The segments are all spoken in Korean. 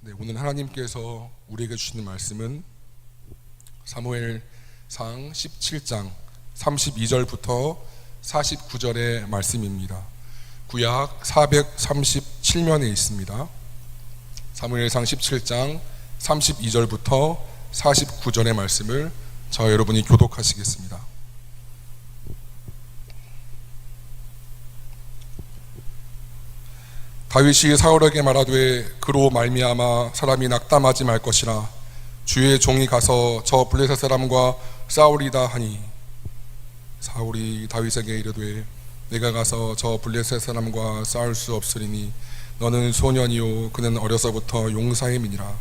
네, 오늘 하나님께서 우리에게 주시는 말씀은 사무엘상 17장 32절부터 49절의 말씀입니다. 구약 437면에 있습니다. 사무엘상 17장 32절부터 49절의 말씀을 저 여러분이 교독하시겠습니다. 다윗이 사울에게 말하되 그로 말미암아 사람이 낙담하지 말 것이라 주의 종이 가서 저 블레셋 사람과 싸우리다 하니 사울이 다윗에게 이르되 내가 가서 저 블레셋 사람과 싸울 수 없으리니 너는 소년이요 그는 어려서부터 용사의 민이라.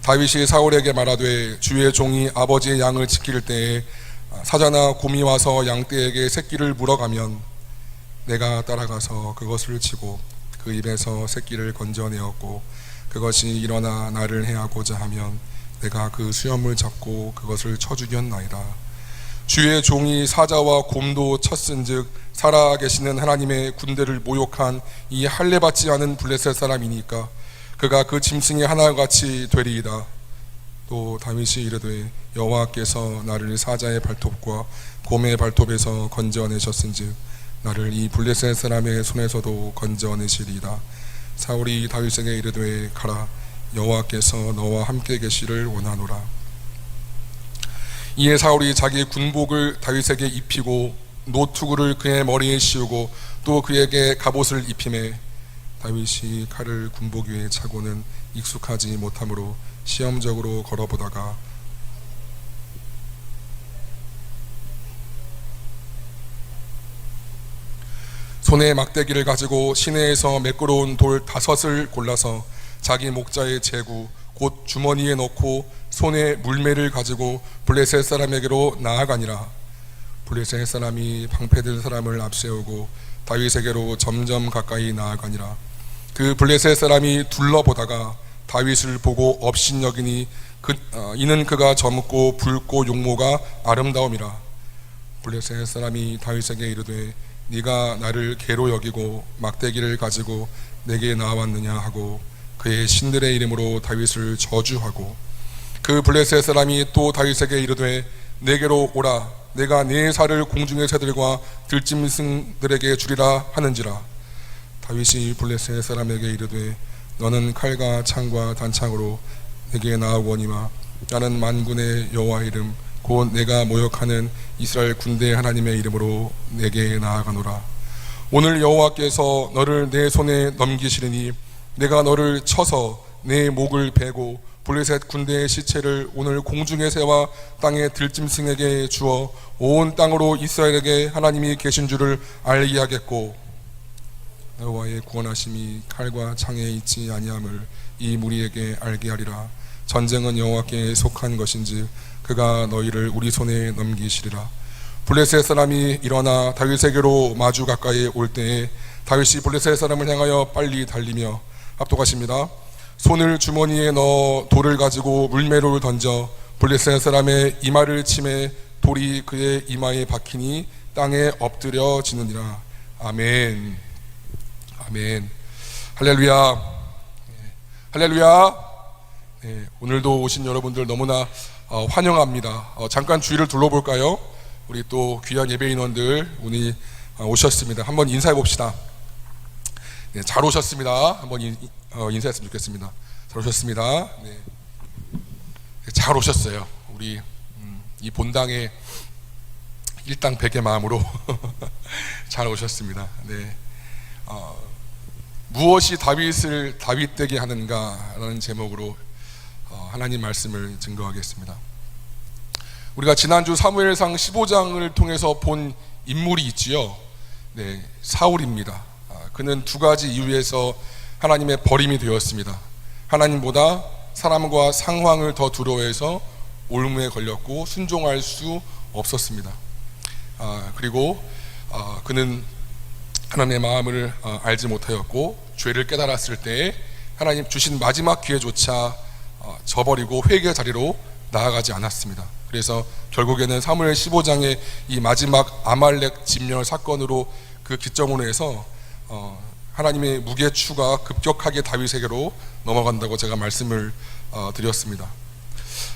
다윗이 사울에게 말하되 주의 종이 아버지의 양을 지킬 때에 사자나 곰이 와서 양떼에게 새끼를 물어가면 내가 따라가서 그것을 치고 그 입에서 새끼를 건져내었고 그것이 일어나 나를 해하고자 하면 내가 그 수염을 잡고 그것을 쳐 죽였나이다. 주의 종이 사자와 곰도 쳤은즉 살아계시는 하나님의 군대를 모욕한 이 할례받지 않은 블레셋 사람이니까 그가 그 짐승의 하나같이 되리이다. 또 다윗이 이르되 여호와께서 나를 사자의 발톱과 곰의 발톱에서 건져내셨은즉 나를 이 블레셋 사람의 손에서도 건져내시리이다. 사울이 다윗에게 이르되 가라 여호와께서 너와 함께 계시를 원하노라. 이에 사울이 자기 군복을 다윗에게 입히고 노투구를 그의 머리에 씌우고 또 그에게 갑옷을 입히매 다윗이 칼을 군복 위에 차고는 익숙하지 못하므로 시험적으로 걸어보다가 손에 막대기를 가지고 시내에서 매끄러운 돌 5을 골라서 자기 목자의 제구 곧 주머니에 넣고 손에 물매를 가지고 블레셋 사람에게로 나아가니라. 블레셋 사람이 방패들 사람을 앞세우고 다윗에게로 점점 가까이 나아가니라. 그 블레셋 사람이 둘러보다가 다윗을 보고 업신여기니 이는 그가 젊고 붉고 용모가 아름다움이라. 블레셋 사람이 다윗에게 이르되 네가 나를 개로 여기고 막대기를 가지고 내게 나왔느냐 하고 그의 신들의 이름으로 다윗을 저주하고 그 블레셋 사람이 또 다윗에게 이르되 내게로 오라 내가 네 살을 공중의 새들과 들짐승들에게 주리라 하는지라. 다윗이 블레셋 사람에게 이르되 너는 칼과 창과 단창으로 내게 나아오거니와 나는 만군의 여호와 이름 곧 내가 모욕하는 이스라엘 군대의 하나님의 이름으로 내게 나아가노라. 오늘 여호와께서 너를 내 손에 넘기시리니 내가 너를 쳐서 내 목을 베고 블레셋 군대의 시체를 오늘 공중의 새와 땅의 들짐승에게 주어 온 땅으로 이스라엘에게 하나님이 계신 줄을 알게 하겠고 여호와의 구원하심이 칼과 창에 있지 아니함을 이 무리에게 알게 하리라. 전쟁은 여호와께 속한 것인지 그가 너희를 우리 손에 넘기시리라. 블레셋 사람이 일어나 다윗에게로 마주 가까이 올 때에 다윗이 블레셋 사람을 향하여 빨리 달리며 합독하십니다. 손을 주머니에 넣어 돌을 가지고 물매로를 던져 블레셋 사람의 이마를 치매 돌이 그의 이마에 박히니 땅에 엎드려지느니라. 아멘. 아멘. 할렐루야. 할렐루야. 네, 오늘도 오신 여러분들 너무나 환영합니다. 잠깐 주위를 둘러볼까요? 우리 또 귀한 예배인원들 오늘 오셨습니다. 한번 인사해 봅시다. 네, 잘 오셨습니다. 한번 인사했으면 좋겠습니다. 잘 오셨습니다. 네. 잘 오셨어요. 우리 이 본당에 일당 100의 마음으로 잘 오셨습니다. 네. 무엇이 다윗을 다윗되게 하는가라는 제목으로 하나님 말씀을 증거하겠습니다. 우리가 지난주 사무엘상 15장을 통해서 본 인물이 있지요. 네, 사울입니다. 그는 두 가지 이유에서 하나님의 버림이 되었습니다. 하나님보다 사람과 상황을 더 두려워해서 올무에 걸렸고 순종할 수 없었습니다. 그리고 그는 하나님의 마음을 알지 못하였고 죄를 깨달았을 때에 하나님 주신 마지막 기회조차 저버리고 회개 자리로 나아가지 않았습니다. 그래서 결국에는 사무엘 15장의 이 마지막 아말렉 진멸 사건으로 그 기점으로 해서 하나님의 무게추가 급격하게 다윗에게로 넘어간다고 제가 말씀을 드렸습니다.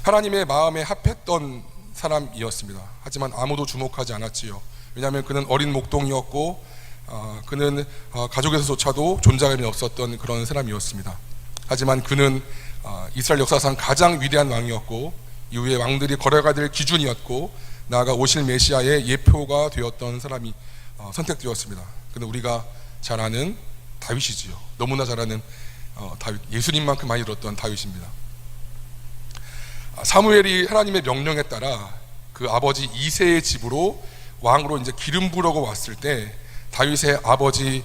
하나님의 마음에 합했던 사람이었습니다. 하지만 아무도 주목하지 않았지요. 왜냐하면 그는 어린 목동이었고 그는 가족에서조차도 존재감이 없었던 그런 사람이었습니다. 하지만 그는 이스라엘 역사상 가장 위대한 왕이었고 이후에 왕들이 걸어가야 될 기준이었고 나아가 오실 메시아의 예표가 되었던 사람이 선택되었습니다. 그는 우리가 잘 아는 다윗이지요. 너무나 잘 아는 다윗, 예수님만큼 많이 들었던 다윗입니다. 사무엘이 하나님의 명령에 따라 그 아버지 이새의 집으로 왕으로 이제 기름 부으려고 왔을 때 다윗의 아버지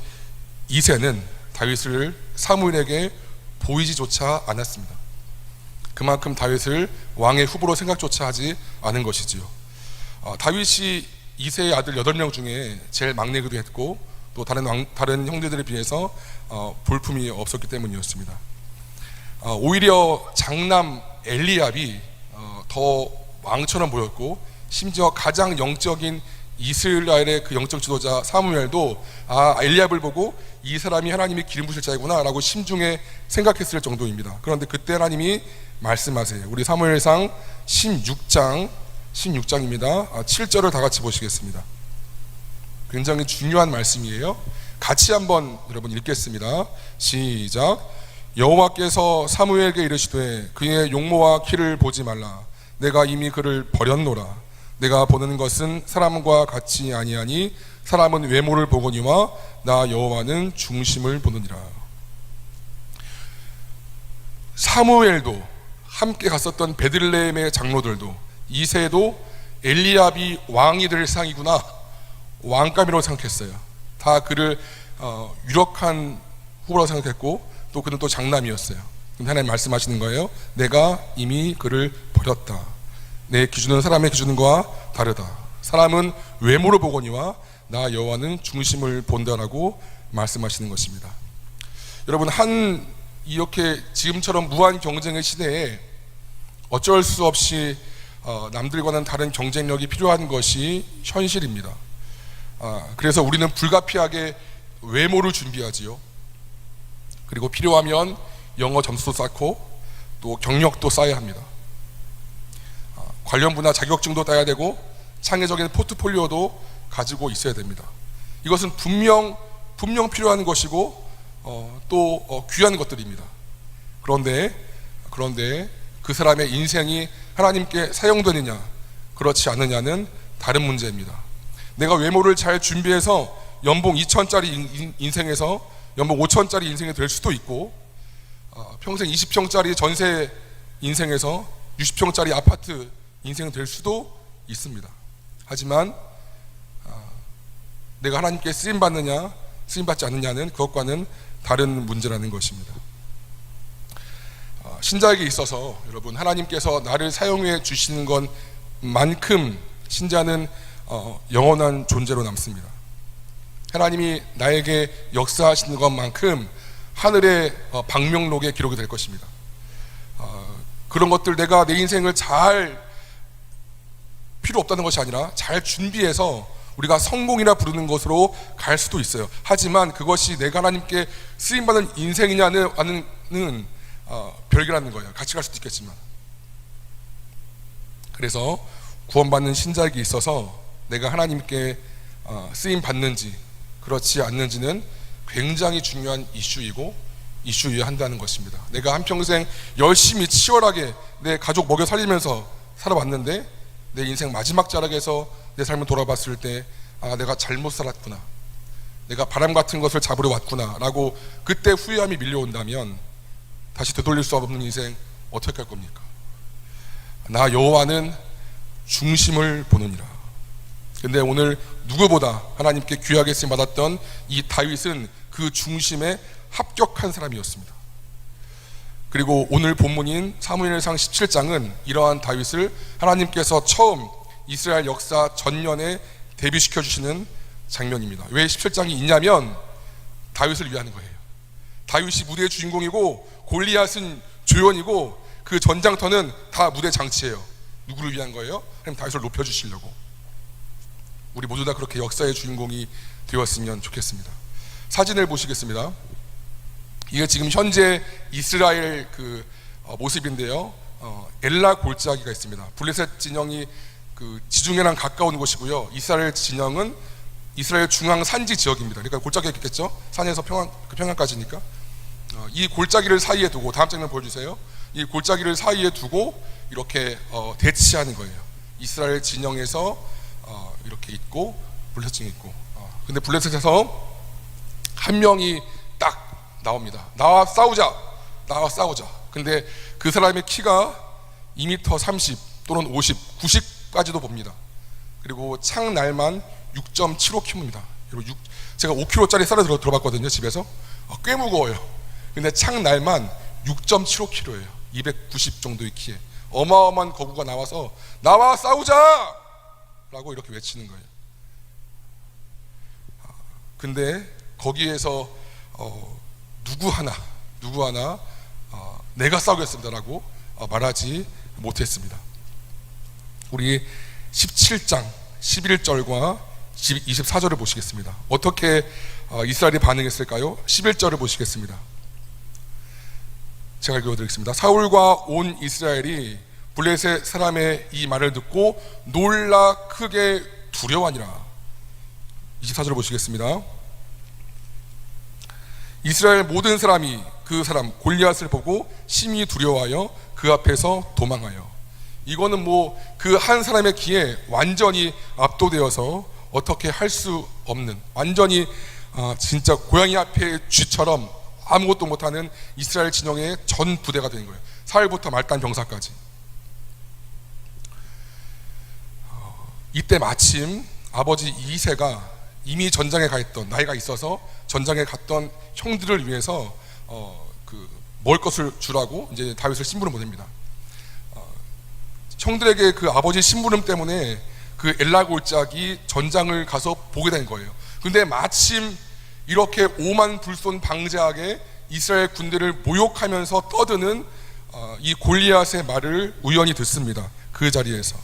이새는 다윗을 사무엘에게 보이지조차 않았습니다. 그만큼 다윗을 왕의 후보로 생각조차 하지 않은 것이지요. 다윗이 이새의 아들 8명 중에 제일 막내기도 했고 또 다른 형제들에 비해서 볼품이 없었기 때문이었습니다. 오히려 장남 엘리압이 더 왕처럼 보였고 심지어 가장 영적인 이스라엘의 그 영적 지도자 사무엘도 엘리압을 보고 이 사람이 하나님이 기름 부으실 자이구나 라고 심중에 생각했을 정도입니다. 그런데 그때 하나님이 말씀하세요. 우리 사무엘상 16장입니다. 7절을 다 같이 보시겠습니다. 굉장히 중요한 말씀이에요. 같이 한번 여러분 읽겠습니다. 시작. 여호와께서 사무엘에게 이르시되 그의 용모와 키를 보지 말라. 내가 이미 그를 버렸노라. 내가 보는 것은 사람과 같이 아니하니 사람은 외모를 보거니와 나 여호와는 중심을 보느니라. 사무엘도 함께 갔었던 베들레헴의 장로들도 이새도 엘리압이 왕이 될 상이구나 왕감이라고 생각했어요. 다 그를 유력한 후보라고 생각했고 또 그는 또 장남이었어요. 근데 하나님 말씀하시는 거예요. 내가 이미 그를 버렸다. 내 기준은 사람의 기준과 다르다. 사람은 외모를 보거니와 나 여호와는 중심을 본다라고 말씀하시는 것입니다. 여러분, 이렇게 지금처럼 무한 경쟁의 시대에 어쩔 수 없이 남들과는 다른 경쟁력이 필요한 것이 현실입니다. 그래서 우리는 불가피하게 외모를 준비하지요. 그리고 필요하면 영어 점수도 쌓고 또 경력도 쌓아야 합니다. 관련 분야 자격증도 따야 되고 창의적인 포트폴리오도 가지고 있어야 됩니다. 이것은 분명 필요한 것이고 또 귀한 것들입니다. 그런데 그 사람의 인생이 하나님께 사용되느냐 그렇지 않느냐는 다른 문제입니다. 내가 외모를 잘 준비해서 연봉 2천짜리 인생에서 연봉 5천짜리 인생이 될 수도 있고 평생 20평짜리 전세 인생에서 60평짜리 아파트 인생이 될 수도 있습니다. 하지만 내가 하나님께 쓰임받느냐 쓰임받지 않느냐는 그것과는 다른 문제라는 것입니다. 신자에게 있어서 여러분, 하나님께서 나를 사용해 주시는 것만큼 신자는 영원한 존재로 남습니다. 하나님이 나에게 역사하시는 것만큼 하늘의 방명록에 기록이 될 것입니다. 그런 것들 내가 내 인생을 잘 필요 없다는 것이 아니라 잘 준비해서 우리가 성공이라 부르는 것으로 갈 수도 있어요. 하지만 그것이 내가 하나님께 쓰임받는 인생이냐는 별개라는 거예요. 같이 갈 수도 있겠지만. 그래서 구원받는 신자에게 있어서 내가 하나님께 쓰임받는지 그렇지 않는지는 굉장히 중요한 이슈여야 한다는 것입니다. 내가 한평생 열심히 치열하게 내 가족 먹여 살리면서 살아왔는데 내 인생 마지막 자락에서 내 삶을 돌아봤을 때 내가 잘못 살았구나, 내가 바람 같은 것을 잡으러 왔구나 라고 그때 후회함이 밀려온다면 다시 되돌릴 수 없는 인생 어떻게 할 겁니까? 나 여호와는 중심을 보느니라. 근데 오늘 누구보다 하나님께 귀하게 쓰임 받았던 이 다윗은 그 중심에 합격한 사람이었습니다. 그리고 오늘 본문인 사무엘상 17장은 이러한 다윗을 하나님께서 처음 이스라엘 역사 전년에 데뷔시켜 주시는 장면입니다. 왜 17장이 있냐면 다윗을 위한 거예요. 다윗이 무대의 주인공이고 골리앗은 조연이고 그 전장터는 다 무대 장치예요. 누구를 위한 거예요? 하나님 다윗을 높여주시려고. 우리 모두 다 그렇게 역사의 주인공이 되었으면 좋겠습니다. 사진을 보시겠습니다. 이게 지금 현재 이스라엘 모습인데요. 엘라 골짜기가 있습니다. 블레셋 진영이 지중해랑 가까운 곳이고요. 이스라엘 진영은 이스라엘 중앙 산지 지역입니다. 그러니까 골짜기가 있겠죠. 산에서 평양까지니까. 이 골짜기를 사이에 두고, 다음 장면 보여주세요. 이 골짜기를 사이에 두고 이렇게 대치하는 거예요. 이스라엘 진영에서 이렇게 있고 블레셋 진영이 있고. 근데 블레셋에서 한 명이 딱 나옵니다. 나와 싸우자. 근데 그 사람의 키가 2m 30 또는 50, 90까지도 봅니다. 그리고 창날만 6.75kg입니다. 제가 5kg짜리 쌀을 들어봤거든요, 집에서. 꽤 무거워요. 근데 창날만 6.75kg예요. 290 정도의 키에 어마어마한 거구가 나와서 나와 싸우자! 라고 이렇게 외치는 거예요. 근데 거기에서 누구 하나 내가 싸우겠습니다라고 말하지 못했습니다. 우리 17장 11절과 24절을 보시겠습니다. 어떻게 이스라엘이 반응했을까요? 11절을 보시겠습니다. 제가 읽어드리겠습니다. 사울과 온 이스라엘이 블레셋 사람의 이 말을 듣고 놀라 크게 두려워하니라. 24절을 보시겠습니다. 이스라엘 모든 사람이 그 사람 골리앗을 보고 심히 두려워하여 그 앞에서 도망하여. 이거는 그 한 사람의 기에 완전히 압도되어서 어떻게 할 수 없는, 완전히 진짜 고양이 앞에 쥐처럼 아무것도 못하는 이스라엘 진영의 전 부대가 된 거예요. 사흘부터 말단 병사까지. 이때 마침 아버지 이새가 이미 전장에 가 있던, 나이가 있어서 전장에 갔던 형들을 위해서 먹을 것을 주라고 이제 다윗을 심부름 보냅니다. 형들에게 그 아버지 심부름 때문에 그 엘라 골짜기 전장을 가서 보게 된 거예요. 근데 마침 이렇게 오만 불손 방자하게 이스라엘 군대를 모욕하면서 떠드는 이 골리앗의 말을 우연히 듣습니다. 그 자리에서.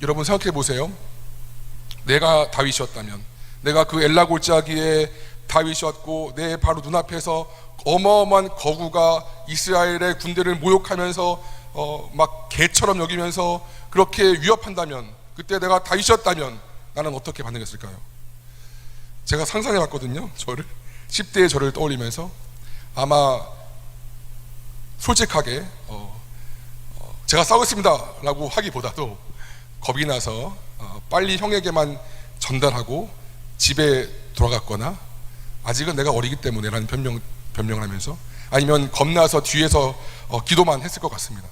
여러분 생각해 보세요. 내가 다윗이었다면, 내가 그 엘라 골짜기에 다윗이었고 내 바로 눈앞에서 어마어마한 거구가 이스라엘의 군대를 모욕하면서 막 개처럼 여기면서 그렇게 위협한다면, 그때 내가 다윗이었다면 나는 어떻게 반응했을까요? 제가 상상해 봤거든요. 10대의 저를 떠올리면서 아마 솔직하게 제가 싸우겠습니다 라고 하기보다도 겁이 나서 빨리 형에게만 전달하고 집에 돌아갔거나, 아직은 내가 어리기 때문에 라는 변명을 하면서, 아니면 겁나서 뒤에서 기도만 했을 것 같습니다.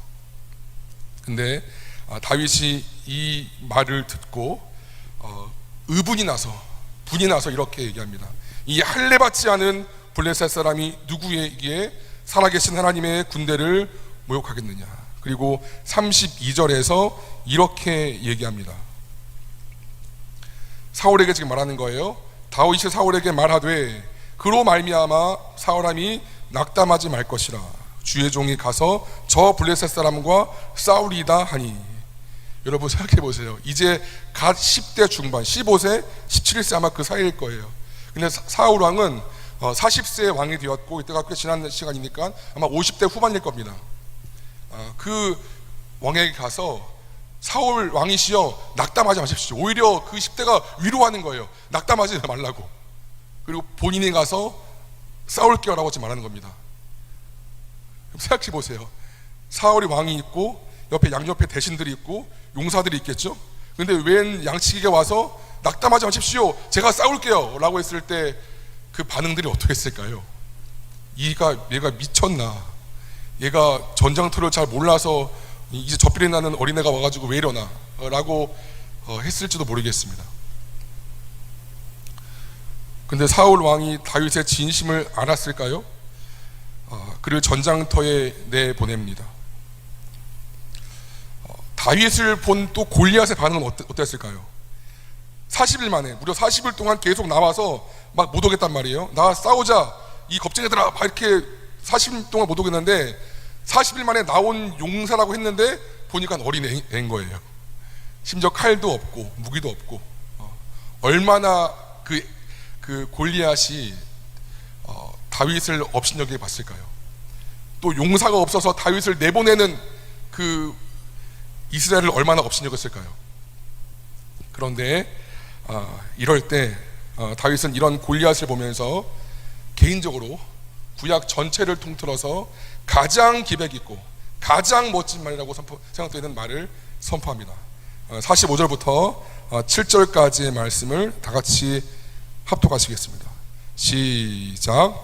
근데 다윗이 이 말을 듣고 분이 나서 이렇게 얘기합니다. 이 할례 받지 않은 블레셋 사람이 누구에게 살아계신 하나님의 군대를 모욕하겠느냐. 그리고 32절에서 이렇게 얘기합니다. 사울에게 지금 말하는 거예요. 다윗이 사울에게 말하되 그로 말미암아 사울함이 낙담하지 말 것이라. 주의 종이 가서 저 블레셋 사람과 싸우리이다 하니. 여러분 생각해 보세요. 이제 갓 10대 중반, 15세, 17세 아마 그 사이일 거예요. 근데 사울 왕은 40세 왕이 되었고, 이때가 꽤 지난 시간이니까 아마 50대 후반일 겁니다. 그 왕에게 가서 사울 왕이시여 낙담하지 마십시오. 오히려 그 10대가 위로하는 거예요. 낙담하지 말라고. 그리고 본인이 가서 싸울게요 라고 말하는 겁니다. 생각해 보세요. 사울이 왕이 있고 옆에 양옆에 대신들이 있고 용사들이 있겠죠. 근데 웬 양치기가 와서 낙담하지 마십시오, 제가 싸울게요 라고 했을 때 그 반응들이 어떻게 했을까요? 얘가 미쳤나, 얘가 전장터를 잘 몰라서 이제 젖비리 나는 어린애가 와가지고 왜 이러나 라고 했을지도 모르겠습니다. 근데 사울 왕이 다윗의 진심을 알았을까요? 그를 전장터에 내보냅니다. 다윗을 본 또 골리앗의 반응은 어땠을까요? 40일 만에, 무려 40일 동안 계속 나와서 막 못 오겠단 말이에요. 나 싸우자 이 겁쟁이들아 막 이렇게 40일 동안 못 오겠는데, 40일 만에 나온 용사라고 했는데 보니까 어린애인 거예요. 심지어 칼도 없고 무기도 없고. 얼마나 그 골리앗이 다윗을 업신여기게 봤을까요? 또 용사가 없어서 다윗을 내보내는 그 이스라엘을 얼마나 업신여겼을까요? 그런데 이럴 때 다윗은 이런 골리앗을 보면서 개인적으로 구약 전체를 통틀어서 가장 기백 있고 가장 멋진 말이라고 생각되는 말을 선포합니다. 45절부터 7절까지의 말씀을 다 같이 합독하시겠습니다. 시작.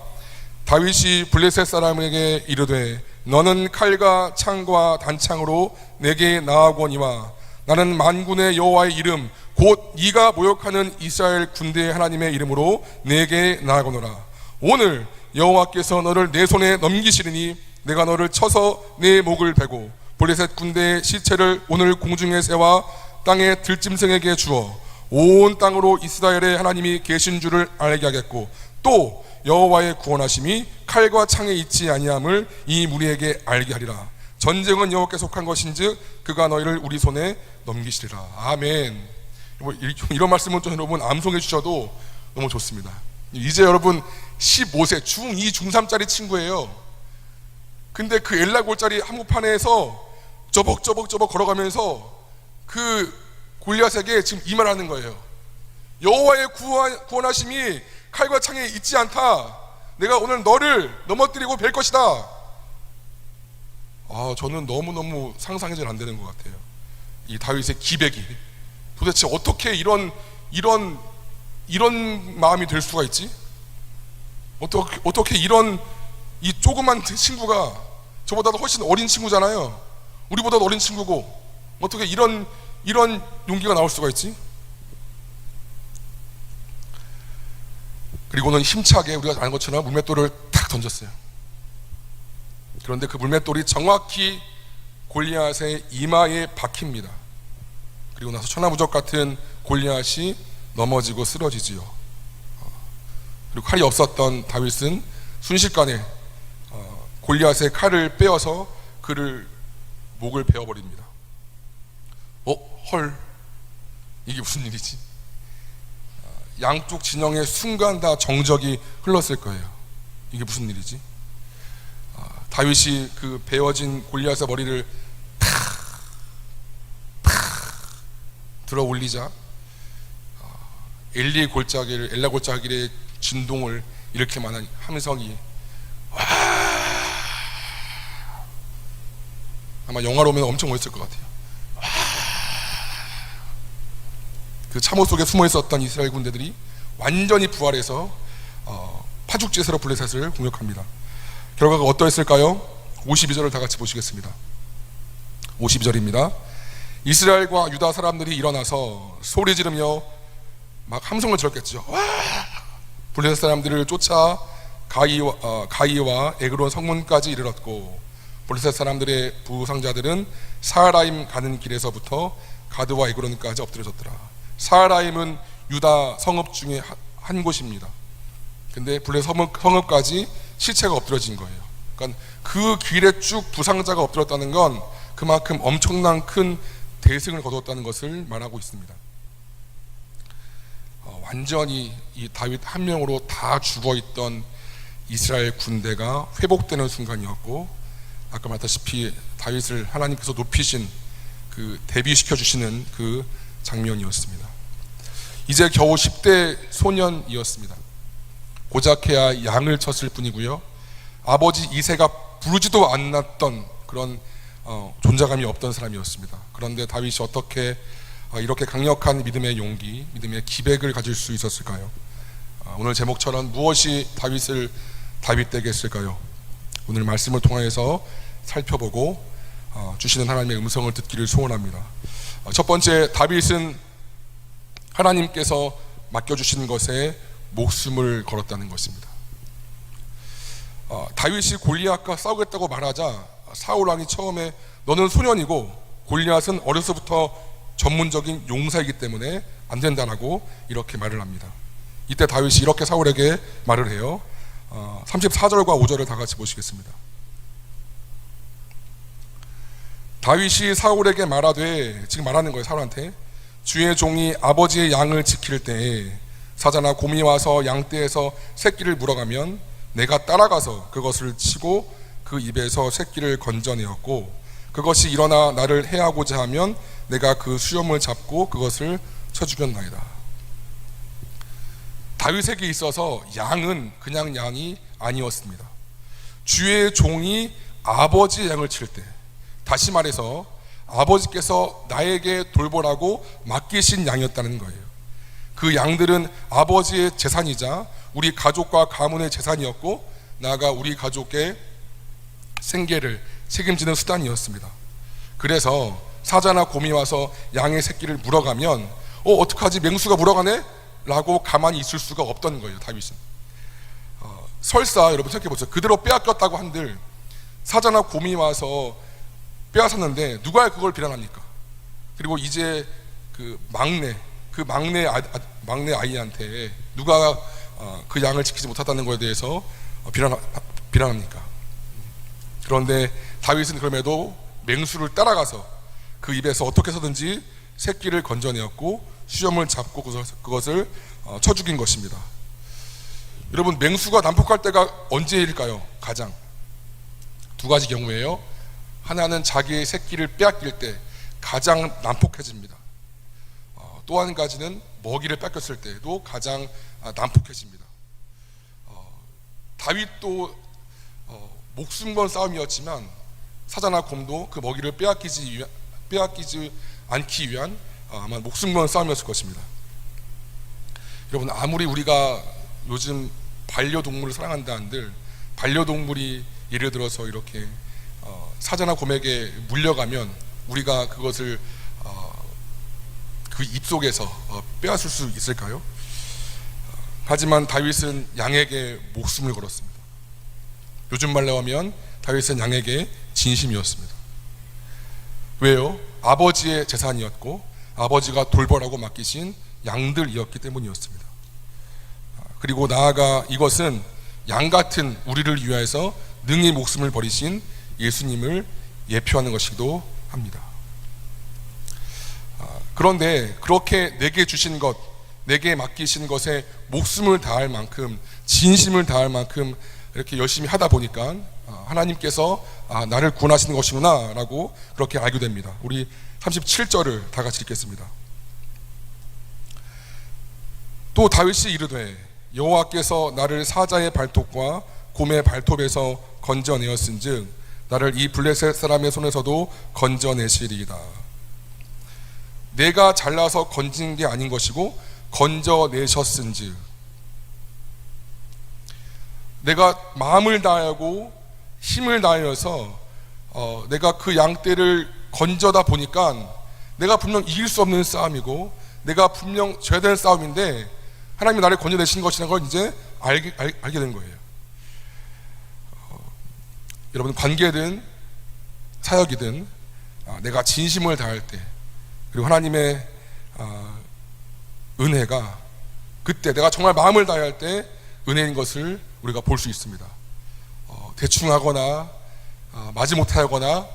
다윗이 블레셋 사람에게 이르되 너는 칼과 창과 단창으로 내게 나아오거니와 나는 만군의 여호와의 이름 곧 네가 모욕하는 이스라엘 군대의 하나님의 이름으로 내게 나아오노라. 오늘 여호와께서 너를 내 손에 넘기시리니 내가 너를 쳐서 내 목을 베고 블레셋 군대의 시체를 오늘 공중의 새와 땅의 들짐승에게 주어 온 땅으로 이스라엘의 하나님이 계신 줄을 알게 하겠고 또 여호와의 구원하심이 칼과 창에 있지 아니함을 이 무리에게 알게 하리라. 전쟁은 여호와께 속한 것인즉 그가 너희를 우리 손에 넘기시리라. 아멘. 이런 말씀은 좀 여러분 암송해 주셔도 너무 좋습니다. 이제 여러분 15세 중2 중3짜리 친구예요. 근데 그 엘라 골짜기 한복판에서 저벅저벅 걸어가면서 그 골리앗에게 지금 이 말하는 거예요. 여호와의 구원하심이 칼과 창에 있지 않다. 내가 오늘 너를 넘어뜨리고 뵐 것이다. 저는 너무너무 상상이 잘 안 되는 것 같아요. 이 다윗의 기백이 도대체 어떻게 이런 마음이 들 수가 있지? 어떻게 이 조그만 친구가 저보다도 훨씬 어린 친구잖아요. 우리보다도 어린 친구고 어떻게 이런 용기가 나올 수가 있지? 그리고는 힘차게 우리가 아는 것처럼 물맷돌을 탁 던졌어요. 그런데 그 물맷돌이 정확히 골리앗의 이마에 박힙니다. 그리고 나서 천하무적 같은 골리앗이 넘어지고 쓰러지지요. 그리고 칼이 없었던 다윗은 순식간에 골리앗의 칼을 빼어서 그를 목을 베어버립니다. 헐, 이게 무슨 일이지? 양쪽 진영에 순간 다 정적이 흘렀을 거예요. 이게 무슨 일이지? 다윗이 그 베어진 골리앗의 머리를 탁 들어 올리자 엘라 골짜기의 진동을 일으킬 만한 함성이 아마 영화로 보면 엄청 멋있을 것 같아요. 그 참호 속에 숨어 있었던 이스라엘 군대들이 완전히 부활해서 파죽제사로 블레셋을 공격합니다. 결과가 어떠했을까요? 52절을 다 같이 보시겠습니다. 52절입니다. 이스라엘과 유다 사람들이 일어나서 소리 지르며 막 함성을 질렀겠죠. 블레셋 사람들을 쫓아 가이와 에그론 성문까지 이르렀고 블레셋 사람들의 부상자들은 사하라임 가는 길에서부터 가드와 에그론까지 엎드려졌더라. 사하라임은 유다 성읍 중에 한 곳입니다. 근데 블레셋 성읍까지 시체가 엎드려진 거예요. 그러니까 그 길에 쭉 부상자가 엎드렸다는 건 그만큼 엄청난 큰 대승을 거뒀다는 것을 말하고 있습니다. 완전히 이 다윗 한 명으로 다 죽어있던 이스라엘 군대가 회복되는 순간이었고, 아까 말했다시피 다윗을 하나님께서 높이신 그 데뷔시켜 주시는 그 장면이었습니다. 이제 겨우 10대 소년이었습니다. 고작해야 양을 쳤을 뿐이고요, 아버지 이새가 부르지도 않았던 그런 존재감이 없던 사람이었습니다. 그런데 다윗이 어떻게 이렇게 강력한 믿음의 용기, 믿음의 기백을 가질 수 있었을까요? 오늘 제목처럼 무엇이 다윗을 다윗되게 했을까요? 오늘 말씀을 통해서 살펴보고 주시는 하나님의 음성을 듣기를 소원합니다. 첫 번째, 다윗은 하나님께서 맡겨주신 것에 목숨을 걸었다는 것입니다. 다윗이 골리앗과 싸우겠다고 말하자 사울 왕이 처음에 너는 소년이고 골리앗은 어려서부터 전문적인 용사이기 때문에 안 된다라고 이렇게 말을 합니다. 이때 다윗이 이렇게 사울에게 말을 해요. 34절과 5절을 다 같이 보시겠습니다. 다윗이 사울에게 말하되, 지금 말하는 거예요, 사울한테. 주의 종이 아버지의 양을 지킬 때에 사자나 곰이 와서 양떼에서 새끼를 물어가면 내가 따라가서 그것을 치고 그 입에서 새끼를 건져내었고, 그것이 일어나 나를 해하고자 하면 내가 그 수염을 잡고 그것을 쳐 죽였나이다. 다윗에게 있어서 양은 그냥 양이 아니었습니다. 주의 종이 아버지의 양을 칠 때, 다시 말해서 아버지께서 나에게 돌보라고 맡기신 양이었다는 거예요. 그 양들은 아버지의 재산이자 우리 가족과 가문의 재산이었고, 나아가 우리 가족의 생계를 책임지는 수단이었습니다. 그래서 사자나 곰이 와서 양의 새끼를 물어가면 어떡하지, 맹수가 물어가네? 라고 가만히 있을 수가 없던 거예요, 다윗은. 설사 여러분 생각해보세요. 그대로 빼앗겼다고 한들 사자나 곰이 와서 빼앗았는데 누가 그걸 비난합니까? 그리고 이제 그 막내 아이한테 누가 그 양을 지키지 못했다는 것에 대해서 비난합니까? 그런데 다윗은 그럼에도 맹수를 따라가서 그 입에서 어떻게 해서든지 새끼를 건져내었고 수염을 잡고 그것을 쳐 죽인 것입니다. 여러분, 맹수가 난폭할 때가 언제일까요? 가장 두 가지 경우예요. 하나는 자기의 새끼를 빼앗길 때 가장 난폭해집니다. 또 한 가지는 먹이를 뺏겼을 때도 가장 난폭해집니다. 다윗도 목숨 건 싸움이었지만 사자나 곰도 그 먹이를 빼앗기지 않기 위한 아마 목숨 건 싸움이었을 것입니다. 여러분, 아무리 우리가 요즘 반려동물을 사랑한다 한들 반려동물이 예를 들어서 이렇게 사자나 곰에게 물려가면 우리가 그것을 그 입속에서 빼앗을 수 있을까요? 하지만 다윗은 양에게 목숨을 걸었습니다. 요즘 말로 하면 다윗은 양에게 진심이었습니다. 왜요? 아버지의 재산이었고 아버지가 돌보라고 맡기신 양들이었기 때문이었습니다. 그리고 나아가 이것은 양 같은 우리를 위하여서 능히 목숨을 버리신 예수님을 예표하는 것이기도 합니다. 그런데 그렇게 내게 주신 것, 내게 맡기신 것에 목숨을 다할 만큼, 진심을 다할 만큼 이렇게 열심히 하다 보니까 하나님께서 나를 구원하시는 것이구나 라고 그렇게 알게 됩니다. 우리 37절을 다 같이 읽겠습니다. 또 다윗이 이르되 여호와께서 나를 사자의 발톱과 곰의 발톱에서 건져내었은즉 나를 이 블레셋 사람의 손에서도 건져내시리이다. 내가 잘나서 건진 게 아닌 것이고 건져내셨은즉, 내가 마음을 다하고 힘을 다하여서 내가 그 양떼를 건져다 보니까 내가 분명 이길 수 없는 싸움이고 내가 분명 져야 되는 싸움인데 하나님이 나를 건져내신 것이라는 걸 이제 알게 된 거예요. 여러분, 관계든 사역이든 내가 진심을 다할 때, 그리고 하나님의 은혜가 그때 내가 정말 마음을 다할 때 은혜인 것을 우리가 볼 수 있습니다. 대충 하거나 마지못하거나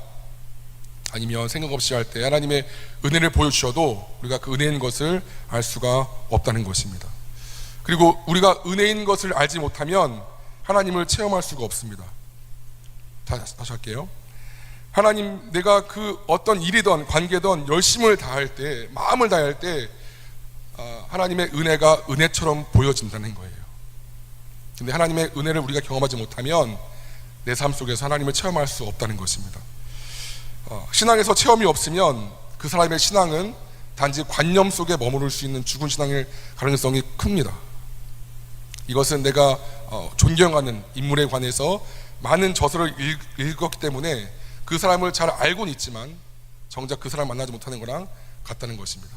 아니면 생각 없이 할 때 하나님의 은혜를 보여주셔도 우리가 그 은혜인 것을 알 수가 없다는 것입니다. 그리고 우리가 은혜인 것을 알지 못하면 하나님을 체험할 수가 없습니다. 다시 할게요. 하나님, 내가 그 어떤 일이든 관계든 열심을 다할 때, 마음을 다할 때 하나님의 은혜가 은혜처럼 보여진다는 거예요. 근데 하나님의 은혜를 우리가 경험하지 못하면 내 삶 속에서 하나님을 체험할 수 없다는 것입니다. 신앙에서 체험이 없으면 그 사람의 신앙은 단지 관념 속에 머무를 수 있는 죽은 신앙일 가능성이 큽니다. 이것은 내가 존경하는 인물에 관해서 많은 저서를 읽었기 때문에 그 사람을 잘 알고는 있지만 정작 그 사람을 만나지 못하는 거랑 같다는 것입니다.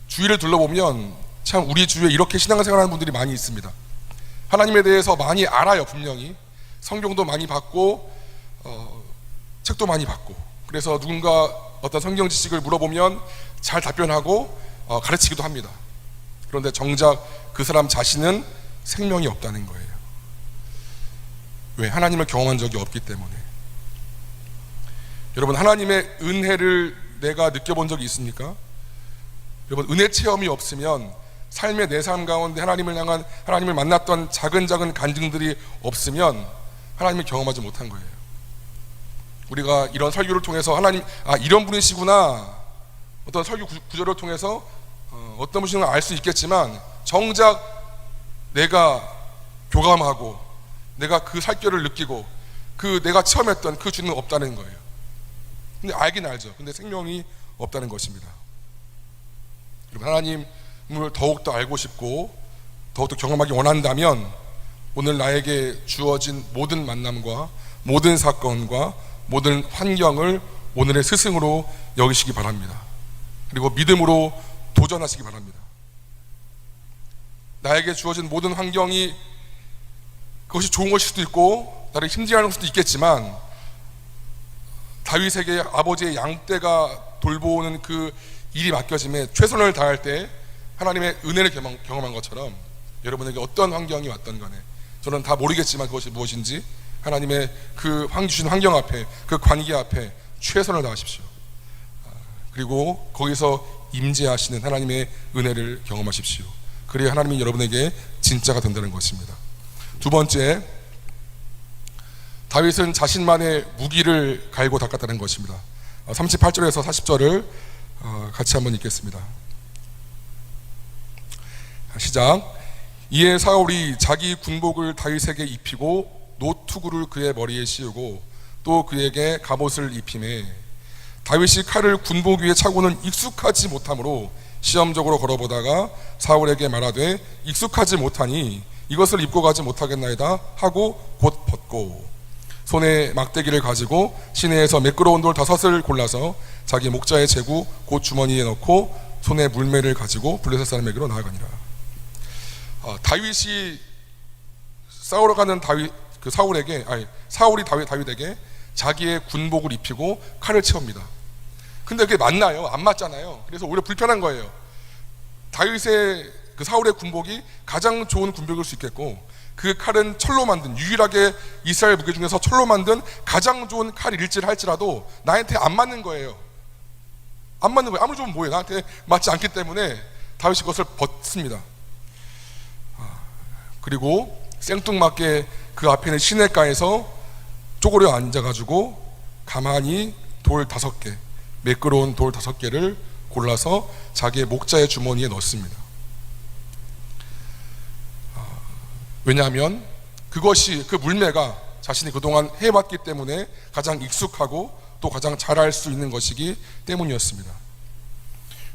주위를 둘러보면 참 우리 주위에 이렇게 신앙생활하는 분들이 많이 있습니다. 하나님에 대해서 많이 알아요. 분명히 성경도 많이 받고 책도 많이 받고, 그래서 누군가 어떤 성경 지식을 물어보면 잘 답변하고 가르치기도 합니다. 그런데 정작 그 사람 자신은 생명이 없다는 거예요. 왜? 하나님을 경험한 적이 없기 때문에. 여러분, 하나님의 은혜를 내가 느껴본 적이 있습니까? 여러분, 은혜 체험이 없으면, 삶의 내 삶 가운데 하나님을 향한, 하나님을 만났던 작은 간증들이 없으면 하나님을 경험하지 못한 거예요. 우리가 이런 설교를 통해서 하나님, 이런 분이시구나, 어떤 설교 구절을 통해서 어떤 분이신가 알 수 있겠지만, 정작 내가 교감하고 내가 그 살결을 느끼고 내가 체험했던 그 주는 없다는 거예요. 근데 알긴 알죠. 근데 생명이 없다는 것입니다. 여러분, 하나님을 더욱더 알고 싶고 더욱더 경험하기 원한다면 오늘 나에게 주어진 모든 만남과 모든 사건과 모든 환경을 오늘의 스승으로 여기시기 바랍니다. 그리고 믿음으로 도전하시기 바랍니다. 나에게 주어진 모든 환경이 그것이 좋은 것일 수도 있고 나를 힘들게 하는 수도 있겠지만, 다윗에게 아버지의 양떼가 돌보는 그 일이 맡겨짐에 최선을 다할 때 하나님의 은혜를 경험한 것처럼, 여러분에게 어떤 환경이 왔던 간에, 저는 다 모르겠지만 그것이 무엇인지 하나님의 그 주신 환경 앞에, 그 관계 앞에 최선을 다하십시오. 그리고 거기서 임재하시는 하나님의 은혜를 경험하십시오. 그래야 하나님이 여러분에게 진짜가 된다는 것입니다. 두 번째, 다윗은 자신만의 무기를 갈고 닦았다는 것입니다. 38절에서 40절을 같이 한번 읽겠습니다. 시작. 이에 사울이 자기 군복을 다윗에게 입히고 노투구를 그의 머리에 씌우고 또 그에게 갑옷을 입히매, 다윗이 칼을 군복 위에 차고는 익숙하지 못하므로 시험적으로 걸어보다가 사울에게 말하되 익숙하지 못하니 이것을 입고 가지 못하겠나이다 하고 곧 벗고, 손에 막대기를 가지고 시내에서 매끄러운 돌 5을 골라서 자기 목자의 제구 곧 주머니에 넣고 손에 물매를 가지고 블레셋 사람에게로 나아가니라. 다윗이 싸우러 가는 사울이 다윗에게 자기의 군복을 입히고 칼을 채웁니다. 근데 그게 맞나요? 안 맞잖아요. 그래서 오히려 불편한 거예요. 다윗의 사울의 군복이 가장 좋은 군복일 수 있겠고, 그 칼은 철로 만든, 유일하게 이스라엘 무기 중에서 철로 만든 가장 좋은 칼일지라 할지라도 나한테 안 맞는 거예요. 안 맞는 거예요. 아무리 좋으면 뭐예요? 나한테 맞지 않기 때문에 다윗이 그것을 벗습니다. 그리고 생뚱맞게 그 앞에 있는 시냇가에서 쪼그려 앉아가지고 가만히 돌 5개, 매끄러운 돌 5개를 골라서 자기의 목자의 주머니에 넣습니다. 왜냐하면 그것이, 그 물매가 자신이 그동안 해왔기 때문에 가장 익숙하고 또 가장 잘할 수 있는 것이기 때문이었습니다.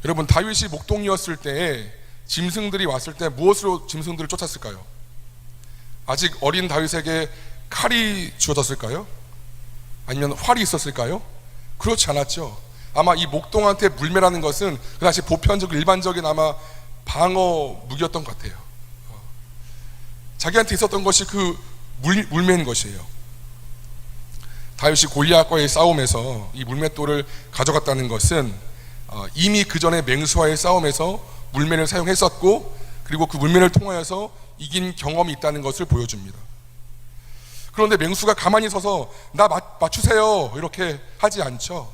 여러분, 다윗이 목동이었을 때에 짐승들이 왔을 때 무엇으로 짐승들을 쫓았을까요? 아직 어린 다윗에게 칼이 주어졌을까요? 아니면 활이 있었을까요? 그렇지 않았죠. 아마 이 목동한테 물매라는 것은 그 당시 보편적 일반적인 아마 방어 무기였던 것 같아요. 자기한테 있었던 것이 그 물매인 것이에요. 다윗이 골리앗과의 싸움에서 이 물맷돌을 가져갔다는 것은 이미 그 전에 맹수와의 싸움에서 물매를 사용했었고, 그리고 그 물매를 통하여서 이긴 경험이 있다는 것을 보여줍니다. 그런데 맹수가 가만히 서서 나 맞추세요 이렇게 하지 않죠.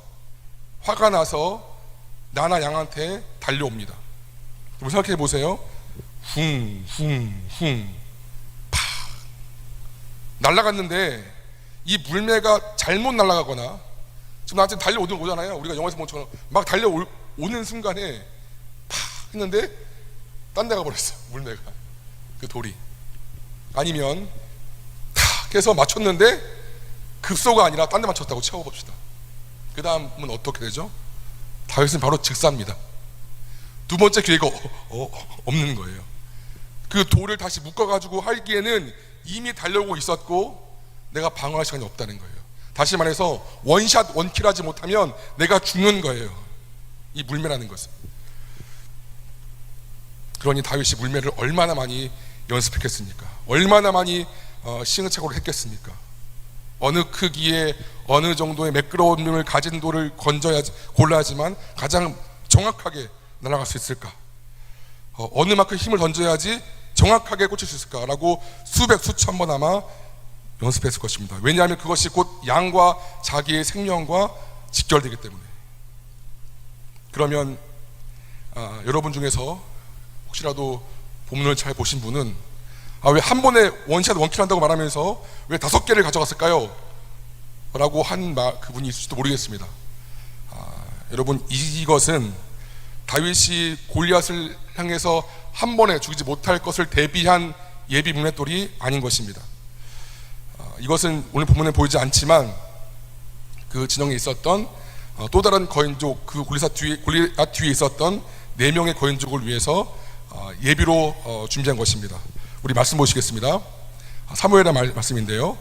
화가 나서 나나 양한테 달려옵니다. 생각해 보세요. 쿵쿵쿵 팍 날아갔는데, 이 물매가 잘못 날아가거나, 지금 나한테 달려오잖아요. 우리가 영화에서 본 것처럼 막 달려오는 순간에 팍 했는데 딴 데 가버렸어, 물매가, 그 돌이. 아니면 탁 해서 맞췄는데 급소가 아니라 딴 데 맞췄다고 채워봅시다. 그 다음은 어떻게 되죠? 다윗은 바로 즉사입니다. 두 번째 기회가 없는 거예요. 그 돌을 다시 묶어가지고 하기에는 이미 달려오고 있었고 내가 방어할 시간이 없다는 거예요. 다시 말해서 원샷 원킬 하지 못하면 내가 죽는 거예요, 이 물매라는 것은. 그러니 다윗이 물매를 얼마나 많이 연습했겠습니까? 얼마나 많이 시행착오를 했겠습니까? 어느 크기에 어느 정도의 매끄러움을 가진 돌을 골라야지만 가장 정확하게 날아갈 수 있을까? 어느 만큼 힘을 던져야지 정확하게 꽂힐 수 있을까라고 수백 수천 번 아마 연습했을 것입니다. 왜냐하면 그것이 곧 양과 자기의 생명과 직결되기 때문에. 그러면 여러분 중에서 혹시라도 본문을 잘 보신 분은 왜 한 번에 원샷 원킬 한다고 말하면서 왜 5개를 가져갔을까요? 라고 한 그분이 있을지도 모르겠습니다. 여러분, 이것은 다윗이 골리앗을 향해서 한 번에 죽이지 못할 것을 대비한 예비 문맷돌이 아닌 것입니다. 이것은 오늘 본문에 보이지 않지만 그 진영에 있었던 또 다른 거인족, 그 골리앗 뒤에 있었던 4명의 거인족을 위해서 예비로 준비한 것입니다. 우리 말씀 보시겠습니다. 사무엘의 말씀인데요.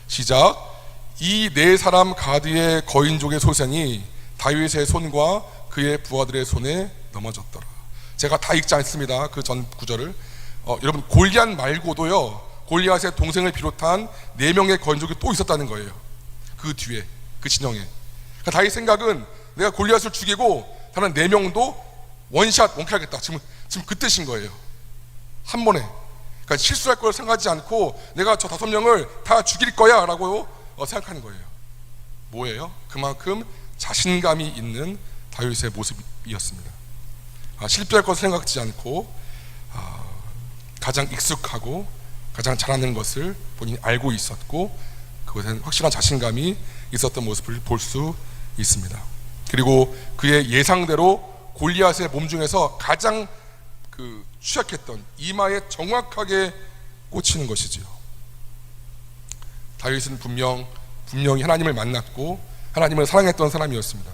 시작. 이 4사람 가드의 거인족의 소생이 다윗의 손과 그의 부하들의 손에 넘어졌더라. 제가 다 읽지 않습니다. 그 전 구절을. 여러분, 골리앗 말고도요, 골리앗의 동생을 비롯한 4명의 거인족이 또 있었다는 거예요. 그 뒤에, 그 진영에. 그러니까 다윗 생각은 내가 골리앗을 죽이고 다른 4명도 원샷 원킬하겠다. 지금 그 뜻인 거예요. 한 번에. 그러니까 실수할 걸 생각하지 않고 내가 저 5명을 다 죽일 거야 라고 생각하는 거예요. 뭐예요? 그만큼 자신감이 있는 다윗의 모습이었습니다. 실패할 것을 생각하지 않고 가장 익숙하고 가장 잘하는 것을 본인이 알고 있었고 그것은 확실한 자신감이 있었던 모습을 볼 수 있습니다. 그리고 그의 예상대로 골리앗의 몸 중에서 가장 취약했던 이마에 정확하게 꽂히는 것이지요. 다윗은 분명히 하나님을 만났고 하나님을 사랑했던 사람이었습니다.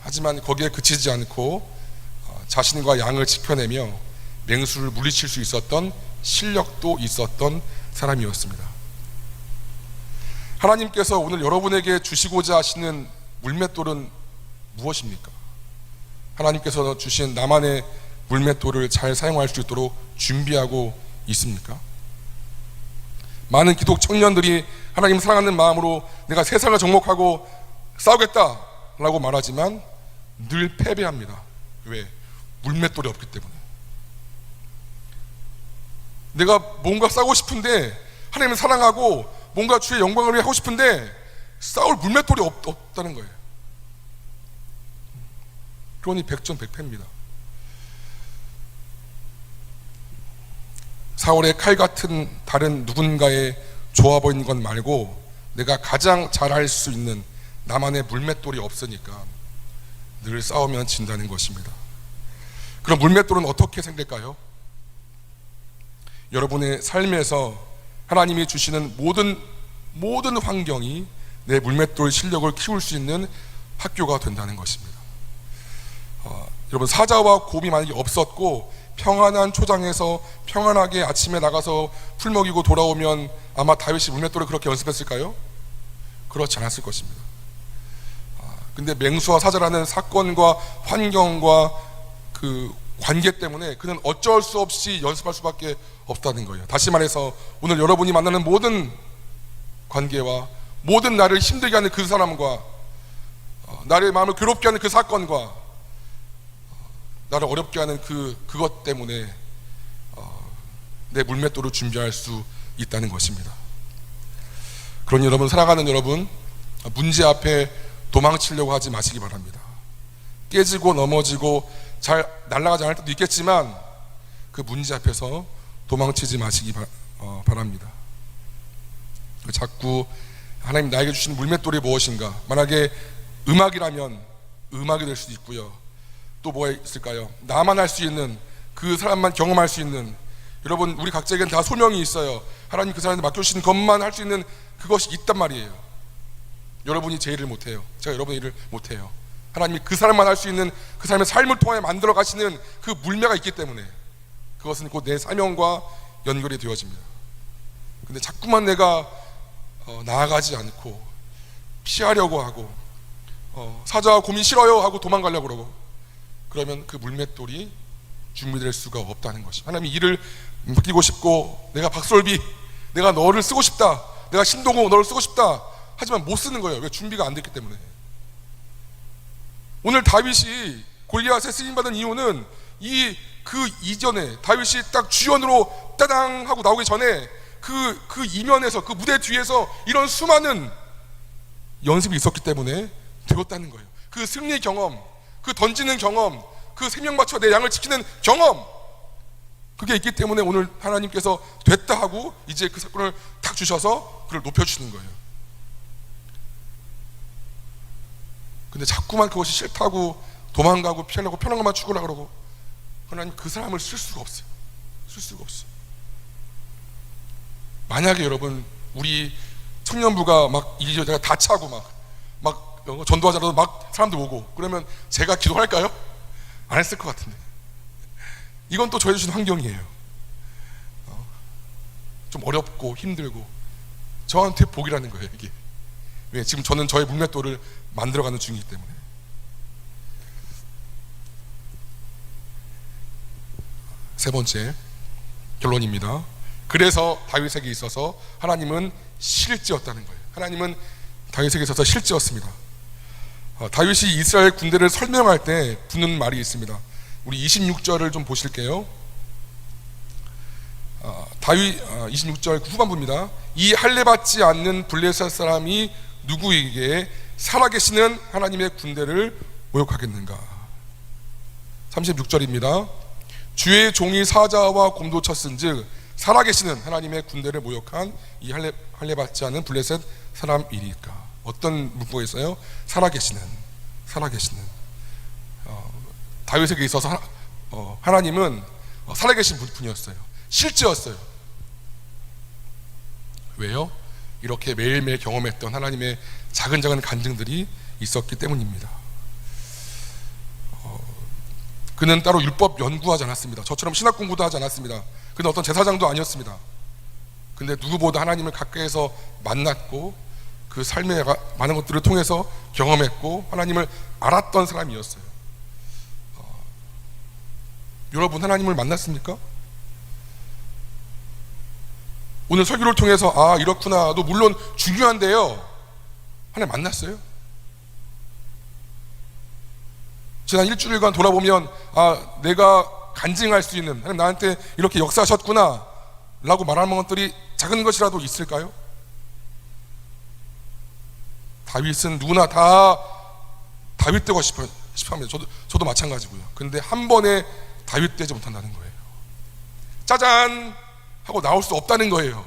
하지만 거기에 그치지 않고 자신과 양을 지켜내며 맹수를 물리칠 수 있었던 실력도 있었던 사람이었습니다. 하나님께서 오늘 여러분에게 주시고자 하시는 물맷돌은 무엇입니까? 하나님께서 주신 나만의 물맷돌을 잘 사용할 수 있도록 준비하고 있습니까? 많은 기독 청년들이 하나님 사랑하는 마음으로 내가 세상을 정복하고 싸우겠다 라고 말하지만 늘 패배합니다. 왜? 물맷돌이 없기 때문에. 내가 뭔가 싸우고 싶은데 하나님을 사랑하고 뭔가 주의 영광을 위해 하고 싶은데 싸울 물맷돌이 없다는 거예요. 그러니 백전백패입니다. 사울의 칼 같은 다른 누군가의 조합인 것 말고 내가 가장 잘할 수 있는 나만의 물맷돌이 없으니까 늘 싸우면 진다는 것입니다. 그럼 물맷돌은 어떻게 생길까요? 여러분의 삶에서 하나님이 주시는 모든 환경이 내 물맷돌 실력을 키울 수 있는 학교가 된다는 것입니다. 여러분, 사자와 곰이 만약에 없었고 평안한 초장에서 평안하게 아침에 나가서 풀 먹이고 돌아오면 아마 다윗이 물맷돌을 그렇게 연습했을까요? 그렇지 않았을 것입니다. 근데 맹수와 사자라는 사건과 환경과 그 관계 때문에 그는 어쩔 수 없이 연습할 수밖에 없다는 거예요. 다시 말해서 오늘 여러분이 만나는 모든 관계와 모든 나를 힘들게 하는 그 사람과 나의 마음을 괴롭게 하는 그 사건과 나를 어렵게 하는 그것 때문에 내 물맷돌을 준비할 수 있다는 것입니다. 그러니 여러분, 사랑하는 여러분, 문제 앞에 도망치려고 하지 마시기 바랍니다. 깨지고 넘어지고 잘 날아가지 않을 때도 있겠지만 그 문제 앞에서 도망치지 마시기 바랍니다. 자꾸 하나님 나에게 주신 물맷돌이 무엇인가? 만약에 음악이라면 음악이 될 수도 있고요. 또 뭐가 있을까요? 나만 할 수 있는, 그 사람만 경험할 수 있는, 여러분 우리 각자에겐 다 소명이 있어요. 하나님 그 사람한테 맡겨주신 것만 할 수 있는 그것이 있단 말이에요. 여러분이 제 일을 못해요. 제가 여러분의 일을 못해요. 하나님이 그 사람만 할 수 있는 그 사람의 삶을 통해 만들어 가시는 그 물매가 있기 때문에 그것은 곧 내 사명과 연결이 되어집니다. 근데 자꾸만 내가 나아가지 않고 피하려고 하고 사자와 곰이 싫어요 하고 도망가려고 그러고 그러면 그 물맷돌이 준비될 수가 없다는 것이. 하나님이 일을 맡기고 싶고 내가 박솔비, 내가 너를 쓰고 싶다, 내가 신동호 너를 쓰고 싶다 하지만 못 쓰는 거예요. 왜? 준비가 안 됐기 때문에. 오늘 다윗이 골리앗에 쓰임받은 이유는 그 이전에 다윗이 딱 주연으로 따당 하고 나오기 전에 그 이면에서 그 무대 뒤에서 이런 수많은 연습이 있었기 때문에 되었다는 거예요. 그 승리 경험, 그 던지는 경험, 그 생명 바쳐 내 양을 지키는 경험, 그게 있기 때문에 오늘 하나님께서 됐다 하고 이제 그 사건을 탁 주셔서 그를 높여주시는 거예요. 근데 자꾸만 그것이 싫다고 도망가고 피하려고 편한 것만 추구하려고 그러고, 하나님 그 사람을 쓸 수가 없어요. 쓸 수가 없어요. 만약에 여러분 우리 청년부가 막 이리저리 다 차고 막 전도하자라도 막 사람들 오고 그러면 제가 기도할까요? 안 했을 것 같은데, 이건 또 저희 주신 환경이에요. 좀 어렵고 힘들고 저한테 복이라는 거예요 이게. 왜? 지금 저는 저의 문맷돌을 만들어가는 중이기 때문에. 세 번째 결론입니다. 그래서 다윗에게 있어서 하나님은 실지었다는 거예요. 하나님은 다윗에게 있어서 실지었습니다. 다윗이 이스라엘 군대를 설명할 때 붙는 말이 있습니다. 우리 26절을 좀 보실게요. 다윗 26절 후반부입니다. 이 할례받지 않는 블레셋 사람이 누구에게 살아계시는 하나님의 군대를 모욕하겠는가. 36절입니다. 주의 종이 사자와 곰도 쳤은즉 살아계시는 하나님의 군대를 모욕한 이 할례받지 않은 블레셋 사람이니까. 어떤 문구가 있어요? 살아계시는. 다윗에게 있어서 하나님은 살아계신 분이었어요. 실제였어요. 왜요? 이렇게 매일매일 경험했던 하나님의 작은 간증들이 있었기 때문입니다. 그는 따로 율법 연구하지 않았습니다. 저처럼 신학 공부도 하지 않았습니다. 그는 어떤 제사장도 아니었습니다. 근데 누구보다 하나님을 가까이서 만났고 그 삶의 많은 것들을 통해서 경험했고 하나님을 알았던 사람이었어요. 여러분 하나님을 만났습니까? 오늘 설교를 통해서 이렇구나도 물론 중요한데요, 하나님 만났어요? 지난 일주일간 돌아보면 내가 간증할 수 있는, 하나님 나한테 이렇게 역사하셨구나 라고 말하는 것들이 작은 것이라도 있을까요? 다윗은 누구나 다 다윗 되고 싶어합니다. 저도 마찬가지고요. 근데 한 번에 다윗 되지 못한다는 거예요. 짜잔 하고 나올 수 없다는 거예요.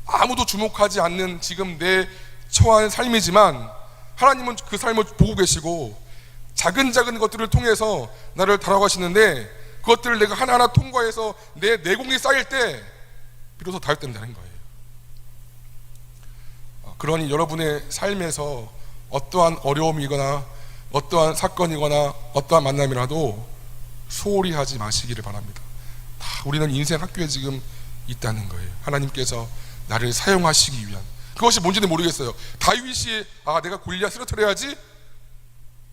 아무도 주목하지 않는 지금 내 처한 삶이지만 하나님은 그 삶을 보고 계시고 작은 것들을 통해서 나를 다뤄가시는데, 그것들을 내가 하나하나 통과해서 내 내공이 쌓일 때 비로소 다윗 된다는 거예요. 그러니 여러분의 삶에서 어떠한 어려움이거나 어떠한 사건이거나 어떠한 만남이라도 소홀히 하지 마시기를 바랍니다. 우리는 인생 학교에 지금 있다는 거예요. 하나님께서 나를 사용하시기 위한, 그것이 뭔지는 모르겠어요. 다윗이 내가 골리앗 쓰러뜨려야지,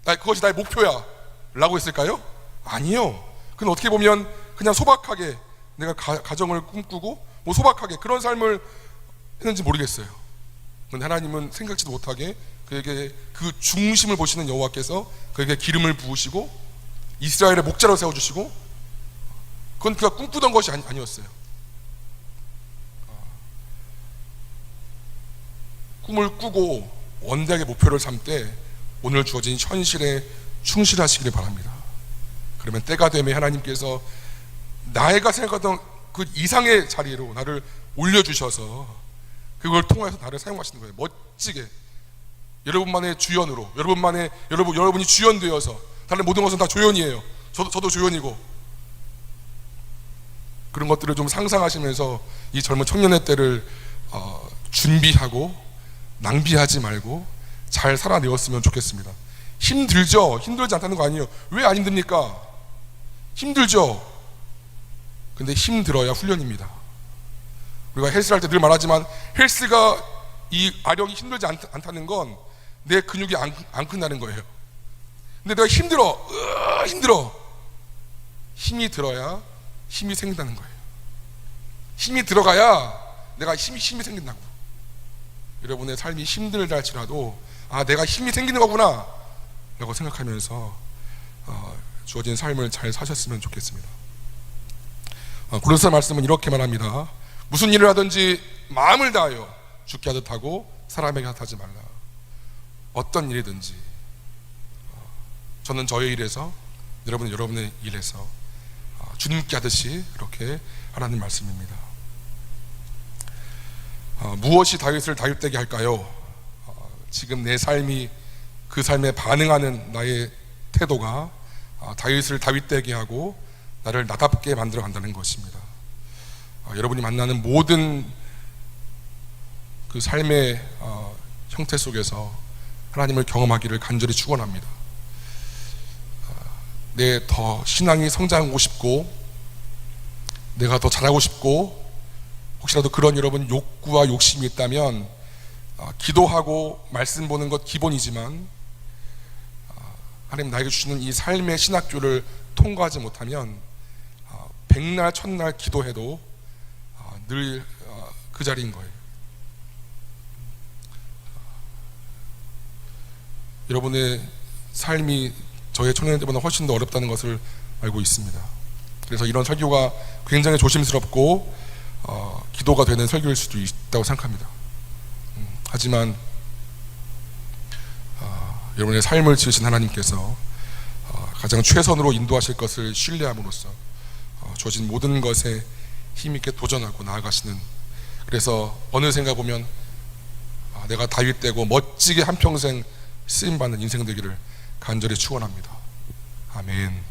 그것이 나의 목표야 라고 했을까요? 아니요. 그건 어떻게 보면 그냥 소박하게 내가 가정을 꿈꾸고 소박하게 그런 삶을 했는지 모르겠어요. 그런데 하나님은 생각지도 못하게 그에게 그 중심을 보시는 여호와께서 그에게 기름을 부으시고 이스라엘의 목자로 세워주시고, 그건 그가 꿈꾸던 것이 아니었어요. 꿈을 꾸고 원대하게 목표를 삼되 오늘 주어진 현실에 충실하시기를 바랍니다. 그러면 때가 되면 하나님께서 나이가 생각하던 그 이상의 자리로 나를 올려주셔서 그걸 통해서 나를 사용하시는 거예요. 멋지게 여러분만의 주연으로, 여러분이 주연되어서, 다른 모든 것은 다 조연이에요. 저도 조연이고, 그런 것들을 좀 상상하시면서 이 젊은 청년의 때를 준비하고 낭비하지 말고 잘 살아내었으면 좋겠습니다. 힘들죠? 힘들지 않다는 거 아니에요. 왜 안 힘듭니까? 힘들죠? 근데 힘들어야 훈련입니다. 우리가 헬스를 할 때 늘 말하지만 헬스가 이 아령이 힘들지 않다는 건 내 근육이 안 큰다는 거예요. 근데 내가 힘들어 힘이 들어야 힘이 생긴다는 거예요. 힘이 들어가야 내가 힘이 생긴다고. 여러분의 삶이 힘들다 할지라도 내가 힘이 생기는 거구나 라고 생각하면서 주어진 삶을 잘 사셨으면 좋겠습니다. 고린도서 말씀은 이렇게 말합니다. 무슨 일을 하든지 마음을 다하여 주께 하듯 하고 사람에게 하듯 하지 말라. 어떤 일이든지 저는 저의 일에서, 여러분은 여러분의 일에서 주님께 하듯이 그렇게 하라는 말씀입니다. 무엇이 다윗을 다윗되게 할까요? 지금 내 삶이 그 삶에 반응하는 나의 태도가 다윗을 다윗되게 하고 나를 나답게 만들어 간다는 것입니다. 여러분이 만나는 모든 그 삶의 형태 속에서 하나님을 경험하기를 간절히 축원합니다. 내 더 신앙이 성장하고 싶고 내가 더 잘하고 싶고 혹시라도 그런 여러분 욕구와 욕심이 있다면 기도하고 말씀 보는 것 기본이지만 하나님 나에게 주시는 이 삶의 신학교를 통과하지 못하면 백날 천날 기도해도 늘 그 자리인 거예요. 여러분의 삶이 저의 청년 때보다 훨씬 더 어렵다는 것을 알고 있습니다. 그래서 이런 설교가 굉장히 조심스럽고 기도가 되는 설교일 수도 있다고 생각합니다. 하지만 여러분의 삶을 지으신 하나님께서 가장 최선으로 인도하실 것을 신뢰함으로써 주어진 모든 것에 힘있게 도전하고 나아가시는, 그래서 어느샌가 보면 내가 다윗되고 멋지게 한평생 쓰임받는 인생 되기를 간절히 축원합니다. 아멘.